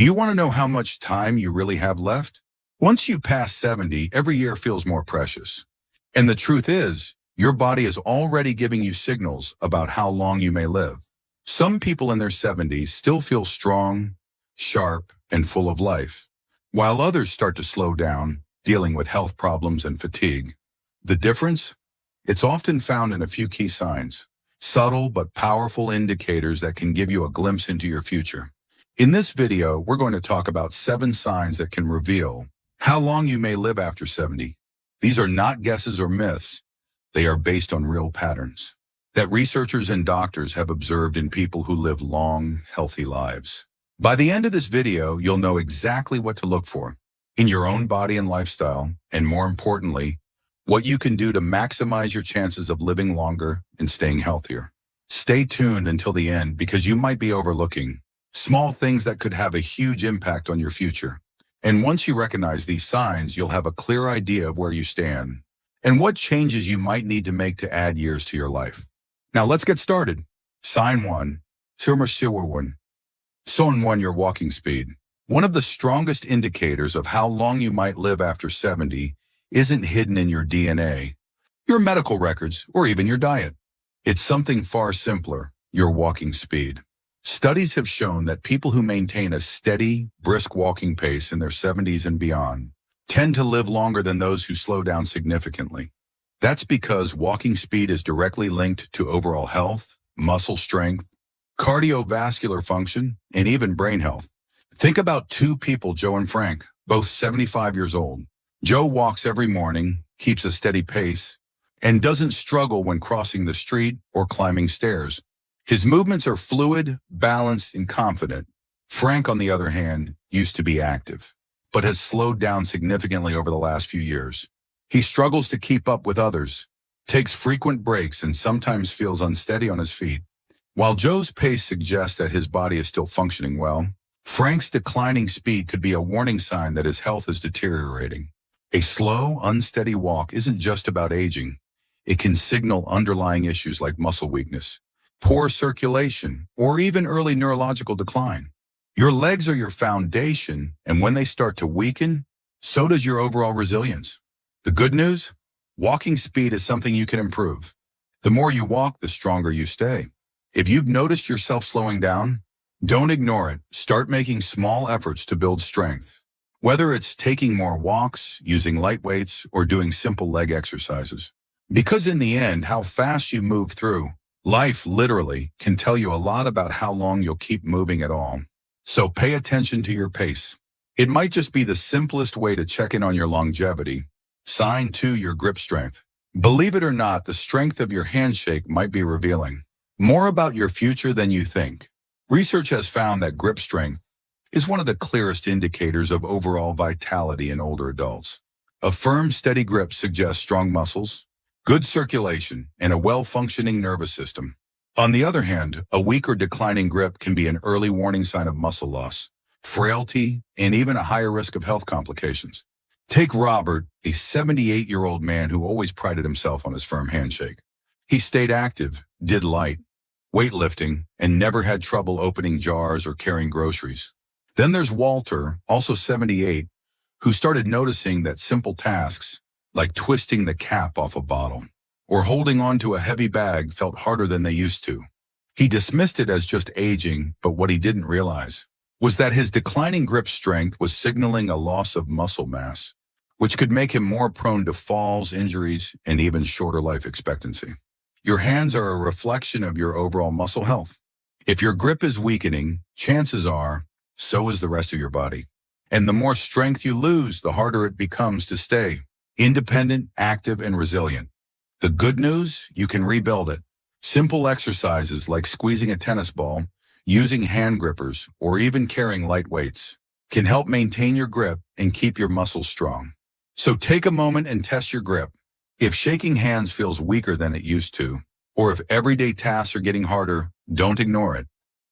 Do you want to know how much time you really have left? Once you pass 70, every year feels more precious. And the truth is, your body is already giving you signals about how long you may live. Some people in their 70s still feel strong, sharp, and full of life, while others start to slow down, dealing with health problems and fatigue. The difference? It's often found in a few key signs, subtle but powerful indicators that can give you a glimpse into your future. In this video, we're going to talk about 7 signs that can reveal how long you may live after 70. These are not guesses or myths. They are based on real patterns that researchers and doctors have observed in people who live long, healthy lives. By the end of this video, you'll know exactly what to look for in your own body and lifestyle, and more importantly, what you can do to maximize your chances of living longer and staying healthier. Stay tuned until the end because you might be overlooking small things that could have a huge impact on your future. And once you recognize these signs, you'll have a clear idea of where you stand and what changes you might need to make to add years to your life. Now let's get started. Sign 1. Sign 1, your walking speed. One of the strongest indicators of how long you might live after 70 isn't hidden in your DNA, your medical records, or even your diet. It's something far simpler, your walking speed. Studies have shown that people who maintain a steady, brisk walking pace in their 70s and beyond tend to live longer than those who slow down significantly. That's because walking speed is directly linked to overall health, muscle strength, cardiovascular function, and even brain health. Think about 2 people, Joe and Frank, both 75 years old. Joe walks every morning, keeps a steady pace, and doesn't struggle when crossing the street or climbing stairs. His movements are fluid, balanced, and confident. Frank, on the other hand, used to be active, but has slowed down significantly over the last few years. He struggles to keep up with others, takes frequent breaks, and sometimes feels unsteady on his feet. While Joe's pace suggests that his body is still functioning well, Frank's declining speed could be a warning sign that his health is deteriorating. A slow, unsteady walk isn't just about aging. It can signal underlying issues like muscle weakness, poor circulation, or even early neurological decline. Your legs are your foundation, and when they start to weaken, so does your overall resilience. The good news? Walking speed is something you can improve. The more you walk, the stronger you stay. If you've noticed yourself slowing down, don't ignore it. Start making small efforts to build strength. Whether it's taking more walks, using light weights, or doing simple leg exercises. Because in the end, how fast you move through life literally can tell you a lot about how long you'll keep moving at all. So pay attention to your pace. It might just be the simplest way to check in on your longevity. Sign 2, your grip strength. Believe it or not, the strength of your handshake might be revealing more about your future than you think. Research has found that grip strength is one of the clearest indicators of overall vitality in older adults. A firm, steady grip suggests strong muscles, good circulation, and a well-functioning nervous system. On the other hand, a weak or declining grip can be an early warning sign of muscle loss, frailty, and even a higher risk of health complications. Take Robert, a 78-year-old man who always prided himself on his firm handshake. He stayed active, did light weightlifting, and never had trouble opening jars or carrying groceries. Then there's Walter, also 78, who started noticing that simple tasks, like twisting the cap off a bottle or holding on to a heavy bag, felt harder than they used to. He dismissed it as just aging, but what he didn't realize was that his declining grip strength was signaling a loss of muscle mass, which could make him more prone to falls, injuries, and even shorter life expectancy. Your hands are a reflection of your overall muscle health. If your grip is weakening, chances are, so is the rest of your body. And the more strength you lose, the harder it becomes to stay independent, active, and resilient. The good news? You can rebuild it. Simple exercises like squeezing a tennis ball, using hand grippers, or even carrying light weights can help maintain your grip and keep your muscles strong. So take a moment and test your grip. If shaking hands feels weaker than it used to, or if everyday tasks are getting harder, don't ignore it.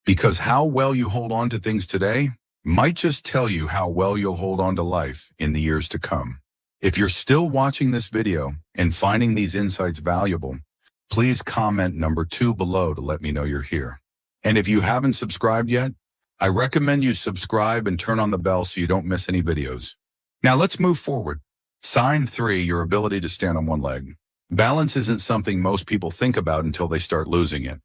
Because how well you hold on to things today might just tell you how well you'll hold on to life in the years to come. If you're still watching this video and finding these insights valuable, please comment number 2 below to let me know you're here. And if you haven't subscribed yet, I recommend you subscribe and turn on the bell so you don't miss any videos. Now let's move forward. Sign 3, your ability to stand on one leg. Balance isn't something most people think about until they start losing it.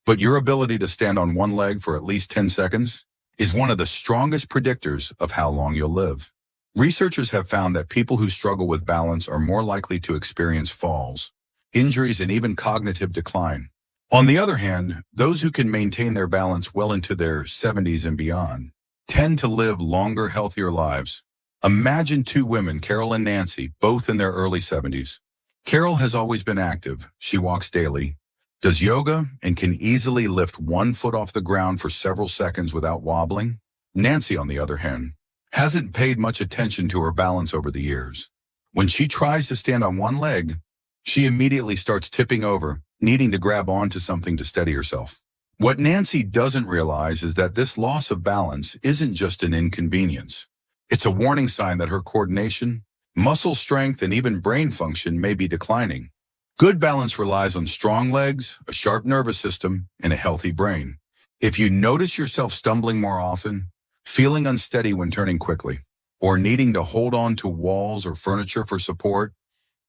But your ability to stand on one leg for at least 10 seconds is one of the strongest predictors of how long you'll live. Researchers have found that people who struggle with balance are more likely to experience falls, injuries, and even cognitive decline. On the other hand, those who can maintain their balance well into their 70s and beyond tend to live longer, healthier lives. Imagine 2 women, Carol and Nancy, both in their early 70s. Carol has always been active. She walks daily, does yoga, and can easily lift one foot off the ground for several seconds without wobbling. Nancy, on the other hand, hasn't paid much attention to her balance over the years. When she tries to stand on one leg, she immediately starts tipping over, needing to grab onto something to steady herself. What Nancy doesn't realize is that this loss of balance isn't just an inconvenience. It's a warning sign that her coordination, muscle strength, and even brain function may be declining. Good balance relies on strong legs, a sharp nervous system, and a healthy brain. If you notice yourself stumbling more often, feeling unsteady when turning quickly, or needing to hold on to walls or furniture for support,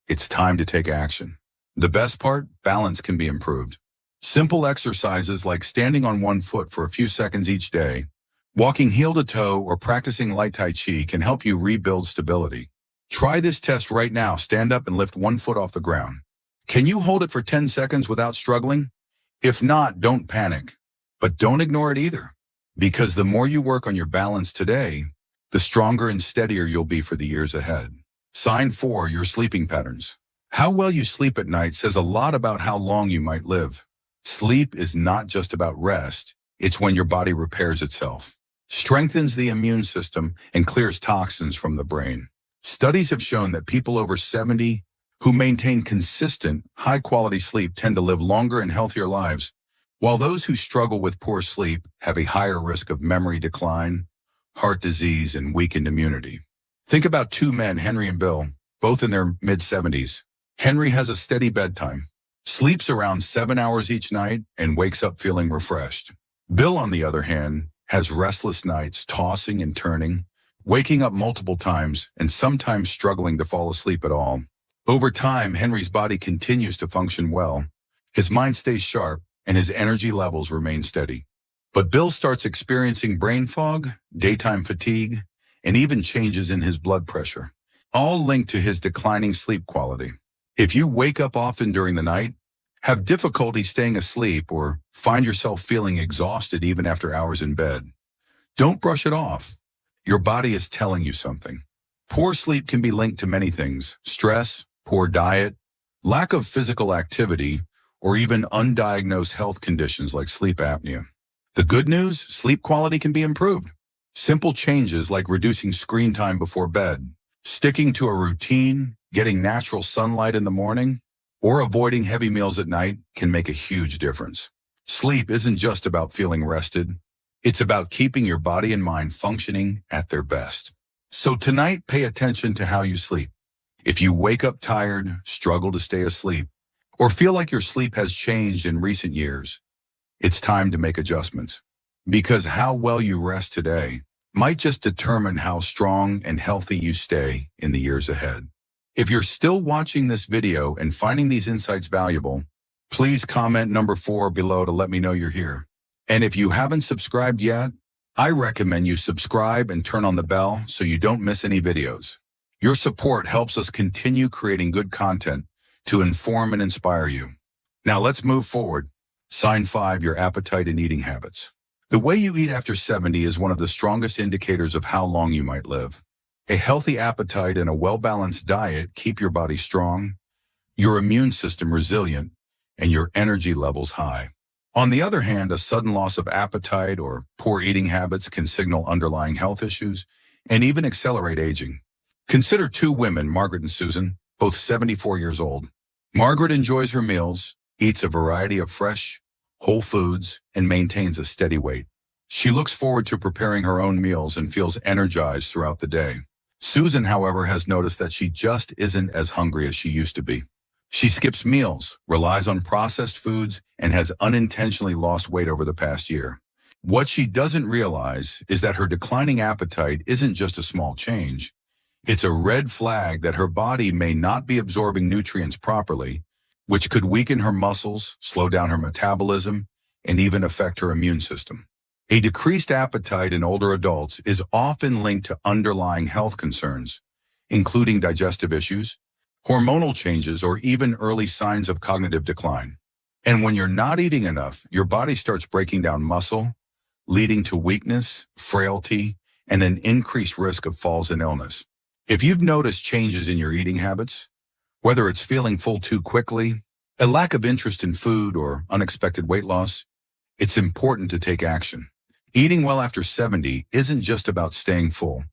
it's time to take action. The best part, balance can be improved. Simple exercises like standing on one foot for a few seconds each day, walking heel to toe, or practicing light Tai Chi can help you rebuild stability. Try this test right now. Stand up and lift one foot off the ground. Can you hold it for 10 seconds without struggling? If not, don't panic. But don't ignore it either, because the more you work on your balance today, the stronger and steadier you'll be for the years ahead. Sign 4, your sleeping patterns. How well you sleep at night says a lot about how long you might live. Sleep is not just about rest. It's when your body repairs itself, strengthens the immune system, and clears toxins from the brain. Studies have shown that people over 70 who maintain consistent, high-quality sleep tend to live longer and healthier lives, while those who struggle with poor sleep have a higher risk of memory decline, heart disease, and weakened immunity. Think about 2 men, Henry and Bill, both in their mid-70s. Henry has a steady bedtime, sleeps around 7 hours each night, and wakes up feeling refreshed. Bill, on the other hand, has restless nights, tossing and turning, waking up multiple times, and sometimes struggling to fall asleep at all. Over time, Henry's body continues to function well, his mind stays sharp, and his energy levels remain steady. But Bill starts experiencing brain fog, daytime fatigue, and even changes in his blood pressure, all linked to his declining sleep quality. If you wake up often during the night, have difficulty staying asleep, or find yourself feeling exhausted even after hours in bed, don't brush it off. Your body is telling you something. Poor sleep can be linked to many things: stress, poor diet, lack of physical activity, or even undiagnosed health conditions like sleep apnea. The good news, sleep quality can be improved. Simple changes like reducing screen time before bed, sticking to a routine, getting natural sunlight in the morning, or avoiding heavy meals at night can make a huge difference. Sleep isn't just about feeling rested. It's about keeping your body and mind functioning at their best. So tonight, pay attention to how you sleep. If you wake up tired, struggle to stay asleep, or feel like your sleep has changed in recent years, it's time to make adjustments. Because how well you rest today might just determine how strong and healthy you stay in the years ahead. If you're still watching this video and finding these insights valuable, please comment number 4 below to let me know you're here. And if you haven't subscribed yet, I recommend you subscribe and turn on the bell so you don't miss any videos. Your support helps us continue creating good content to inform and inspire you. Now let's move forward. Sign 5, your appetite and eating habits. The way you eat after 70 is one of the strongest indicators of how long you might live. A healthy appetite and a well-balanced diet keep your body strong, your immune system resilient, and your energy levels high. On the other hand, a sudden loss of appetite or poor eating habits can signal underlying health issues and even accelerate aging. Consider 2 women, Margaret and Susan, both 74 years old. Margaret enjoys her meals, eats a variety of fresh, whole foods, and maintains a steady weight. She looks forward to preparing her own meals and feels energized throughout the day. Susan, however, has noticed that she just isn't as hungry as she used to be. She skips meals, relies on processed foods, and has unintentionally lost weight over the past year. What she doesn't realize is that her declining appetite isn't just a small change. It's a red flag that her body may not be absorbing nutrients properly, which could weaken her muscles, slow down her metabolism, and even affect her immune system. A decreased appetite in older adults is often linked to underlying health concerns, including digestive issues, hormonal changes, or even early signs of cognitive decline. And when you're not eating enough, your body starts breaking down muscle, leading to weakness, frailty, and an increased risk of falls and illness. If you've noticed changes in your eating habits, whether it's feeling full too quickly, a lack of interest in food, or unexpected weight loss, it's important to take action. Eating well after 70 isn't just about staying full.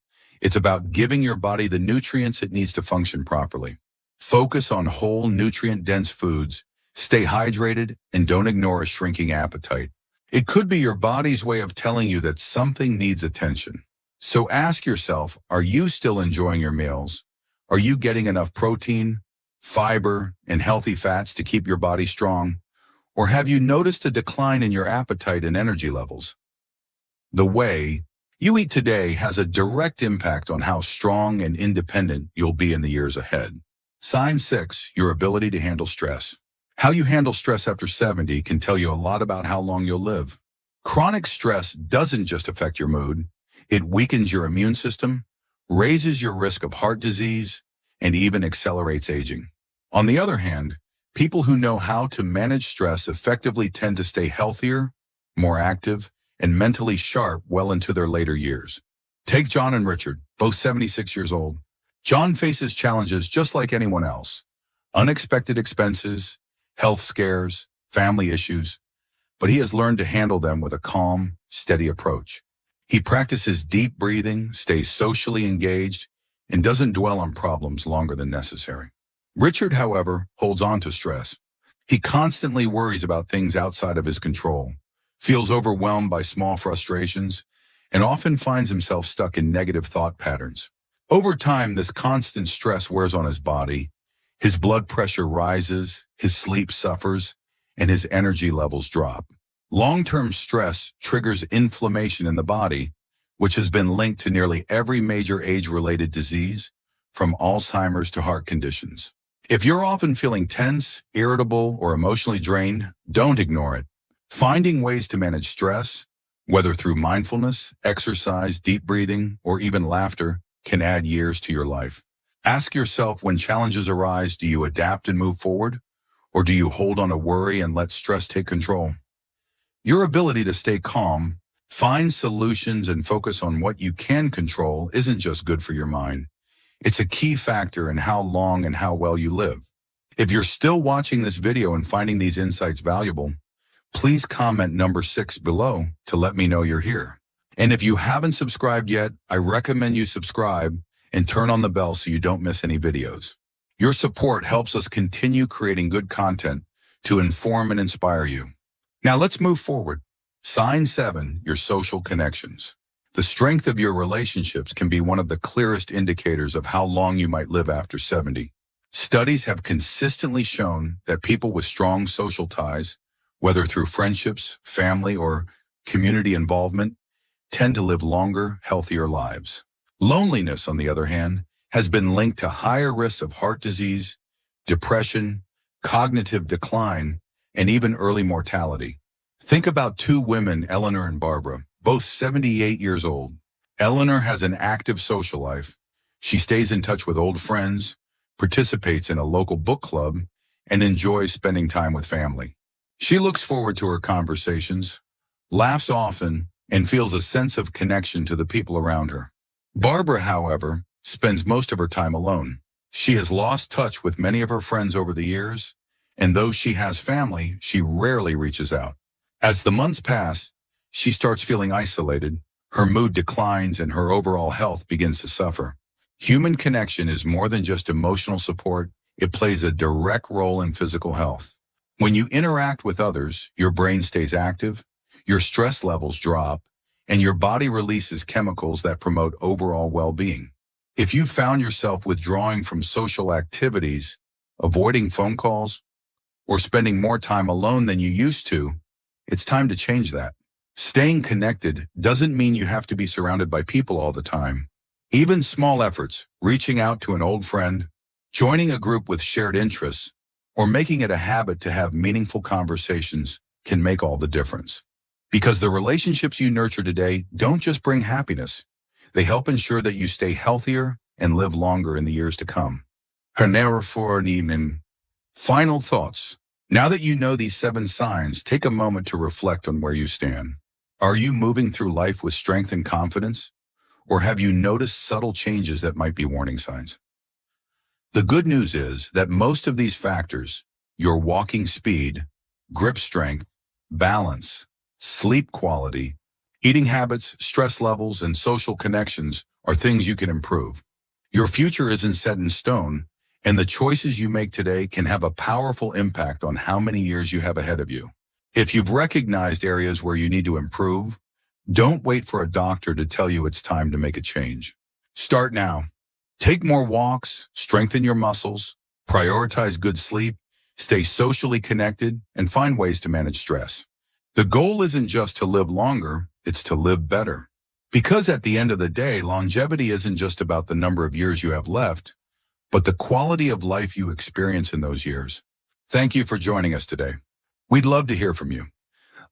It's about giving your body the nutrients it needs to function properly. Focus on whole, nutrient-dense foods, stay hydrated, and don't ignore a shrinking appetite. It could be your body's way of telling you that something needs attention. So ask yourself, are you still enjoying your meals? Are you getting enough protein, fiber, and healthy fats to keep your body strong? Or have you noticed a decline in your appetite and energy levels? The way you eat today has a direct impact on how strong and independent you'll be in the years ahead. Sign 6, your ability to handle stress. How you handle stress after 70 can tell you a lot about how long you'll live. Chronic stress doesn't just affect your mood. It weakens your immune system, raises your risk of heart disease, and even accelerates aging. On the other hand, people who know how to manage stress effectively tend to stay healthier, more active, and mentally sharp well into their later years. Take John and Richard, both 76 years old. John faces challenges just like anyone else. Unexpected expenses, health scares, family issues, but he has learned to handle them with a calm, steady approach. He practices deep breathing, stays socially engaged, and doesn't dwell on problems longer than necessary. Richard, however, holds on to stress. He constantly worries about things outside of his control, feels overwhelmed by small frustrations, and often finds himself stuck in negative thought patterns. Over time, this constant stress wears on his body. His blood pressure rises, his sleep suffers, and his energy levels drop. Long-term stress triggers inflammation in the body, which has been linked to nearly every major age-related disease, from Alzheimer's to heart conditions. If you're often feeling tense, irritable, or emotionally drained, don't ignore it. Finding ways to manage stress, whether through mindfulness, exercise, deep breathing, or even laughter, can add years to your life. Ask yourself, when challenges arise, do you adapt and move forward, or do you hold on to worry and let stress take control? Your ability to stay calm, find solutions, and focus on what you can control isn't just good for your mind. It's a key factor in how long and how well you live. If you're still watching this video and finding these insights valuable, please comment number 6 below to let me know you're here. And if you haven't subscribed yet, I recommend you subscribe and turn on the bell so you don't miss any videos. Your support helps us continue creating good content to inform and inspire you. Now let's move forward. Sign 7, your social connections. The strength of your relationships can be one of the clearest indicators of how long you might live after 70. Studies have consistently shown that people with strong social ties, whether through friendships, family, or community involvement, tend to live longer, healthier lives. Loneliness, on the other hand, has been linked to higher risks of heart disease, depression, cognitive decline, and even early mortality. Think about 2 women, Eleanor and Barbara, both 78 years old. Eleanor has an active social life. She stays in touch with old friends, participates in a local book club, and enjoys spending time with family. She looks forward to her conversations, laughs often, and feels a sense of connection to the people around her. Barbara, however, spends most of her time alone. She has lost touch with many of her friends over the years, and though she has family, she rarely reaches out. As the months pass, she starts feeling isolated, her mood declines, and her overall health begins to suffer. Human connection is more than just emotional support. It plays a direct role in physical health. When you interact with others, your brain stays active, your stress levels drop, and your body releases chemicals that promote overall well-being. If you found yourself withdrawing from social activities, avoiding phone calls, or spending more time alone than you used to, it's time to change that. Staying connected doesn't mean you have to be surrounded by people all the time. Even small efforts, reaching out to an old friend, joining a group with shared interests, or making it a habit to have meaningful conversations can make all the difference. Because the relationships you nurture today don't just bring happiness, they help ensure that you stay healthier and live longer in the years to come. Final thoughts. Now that you know these 7 signs, take a moment to reflect on where you stand. Are you moving through life with strength and confidence? Or have you noticed subtle changes that might be warning signs? The good news is that most of these factors, your walking speed, grip strength, balance, sleep quality, eating habits, stress levels, and social connections are things you can improve. Your future isn't set in stone, and the choices you make today can have a powerful impact on how many years you have ahead of you. If you've recognized areas where you need to improve, don't wait for a doctor to tell you it's time to make a change. Start now. Take more walks, strengthen your muscles, prioritize good sleep, stay socially connected, and find ways to manage stress. The goal isn't just to live longer, it's to live better. Because at the end of the day, longevity isn't just about the number of years you have left, but the quality of life you experience in those years. Thank you for joining us today. We'd love to hear from you.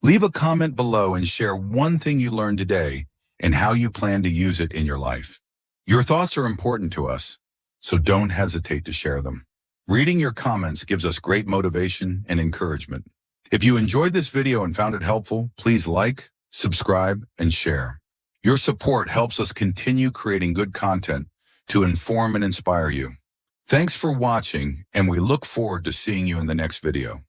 Leave a comment below and share one thing you learned today and how you plan to use it in your life. Your thoughts are important to us, so don't hesitate to share them. Reading your comments gives us great motivation and encouragement. If you enjoyed this video and found it helpful, please like, subscribe, and share. Your support helps us continue creating good content to inform and inspire you. Thanks for watching, and we look forward to seeing you in the next video.